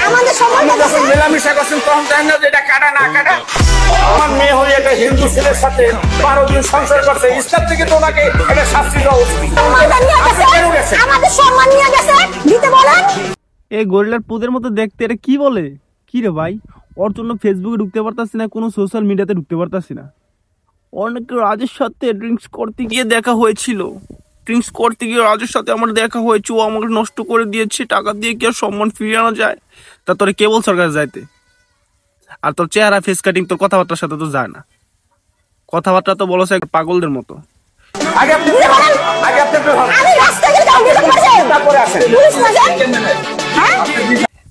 আমাদের সম্পর্ক যখন মেলামেশা করছেন তখন জানেন না যে এটা কাটা না কাটা। আমার মেয়ে হয়ে একটা হিন্দু ছেলের সাথে 12 দিন সংসার করছে, ইসলাম থেকে তো ওনাকে এটা শাস্তি দেওয়া উচিত। আমাদের সম্মান নিয়ে গেছে, দিতে বলেন। এই গরিলার পুদের মতো দেখতে এটা কি বলে? কি রে ভাই, ওর জন্য ফেসবুকে ঢুকতে পারতাছি না, কোনো সোশ্যাল মিডিয়াতে ঢুকতে পারতাছি না। অনেকে রাজের সাথে ড্রিঙ্কস করতে গিয়ে দেখা হয়েছিল, ড্রিঙ্কস করতে গিয়ে রাজের সাথে আমার দেখা হয়েছে, ও আমাকে নষ্ট করে দিয়েছে। টাকা দিয়ে কি আর সম্মান ফিরিয়ে আনা যায়? তা তোর কেবল সরকার যাইতে, আর তোর চেহারা ফেস কাটিং তোর কথাবার্তার সাথে তো যায় না। কথাবার্তা তো বলো এক পাগলদের মতো।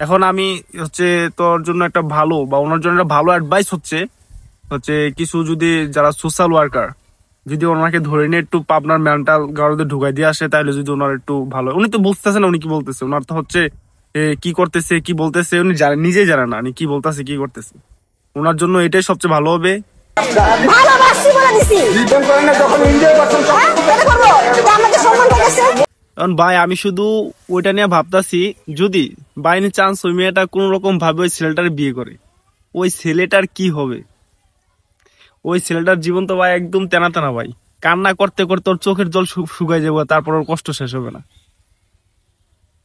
এখন আমি হচ্ছে তোর জন্য একটা ভালো বা ওনার জন্য একটা ভালো অ্যাডভাইস হচ্ছে কিছু যদি যারা সোশ্যাল ওয়ার্কার যদি ওনাকে ধরে নিয়ে একটু আপনার মেন্টাল গাড়িতে ঢুকাই দিয়ে আসে, তাহলে যদি ওনার একটু ভালো। উনি তো বুঝতেছে না উনি কি বলতেছে, ওনার তো হচ্ছে কি করতেছে কি বলতেছে উনি নিজেই জানে না উনি কি বলতেছে কি করতেছে। ওনার জন্য এটাই সবচেয়ে ভালো হবে। কারণ ভাই আমি শুধু ওইটা নিয়ে ভাবতাছি, যদি বাইনি চান্স ওই মেয়েটা কোন রকম ভাবে ওই ছেলেটার বিয়ে করে, ওই ছেলেটার কি হবে? ওই ছেলেটার জীবন তো ভাই একদম তেনা তেনা ভাই, কান্না করতে করতে ওর চোখের জল শুকাই যাবে, তারপর ওর কষ্ট শেষ হবে না।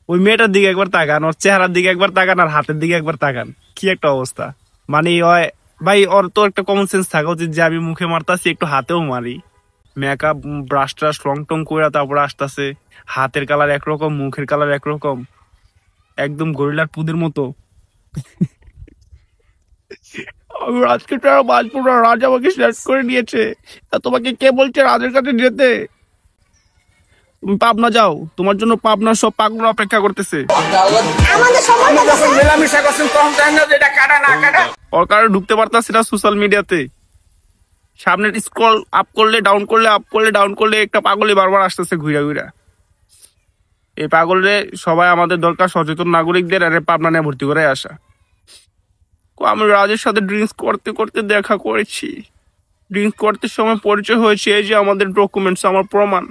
ওই মেয়েটার দিকে একবার তাকান, ওর চেহারার দিকে একবার তাকান, আর হাতের দিকে একবার তাকান, কি একটা অবস্থা। মানে ভাই ওর তো একটা কমন সেন্স থাকা উচিত যে আমি মুখে মারতাছি একটু হাতেও মারি। মেকআপ ব্রাশ ট্রাশ রং টং করে তারপরে আসতেছে, হাতের কালার একরকম মুখের কালার একরকম, একদম গরিলার পুদের মতো। আমি আজকে তো আর বাঁচবো না, রাজ আমাকে শেষ করে নিয়েছে। তা তোমাকে কে বলছে রাজের কাছে যেতে? তুমি পাবনা যাও, তোমার জন্য পাবনা সব পাগল অপেক্ষা করতেছে। ওর কারণে ঢুকতে পারতাছি না সোশ্যাল মিডিয়াতে। সামনে স্ক্রল আপ করলে ডাউন করলে আপ করলে ডাউন করলে একটা পাগলই বারবার আসতেছে ঘুরা ঘুরা। এই পাগলে সবাই আমাদের দরকার সচেতন নাগরিকদের আরে পাবনা নিয়ে ভর্তি করে আসা। আমি রাজের সাথে ড্রিঙ্কস করতে করতে দেখা করেছি, ড্রিঙ্কস করতে সময় পরিচয় হয়েছে, এই যে আমাদের ডকুমেন্টস, আমার প্রমাণ।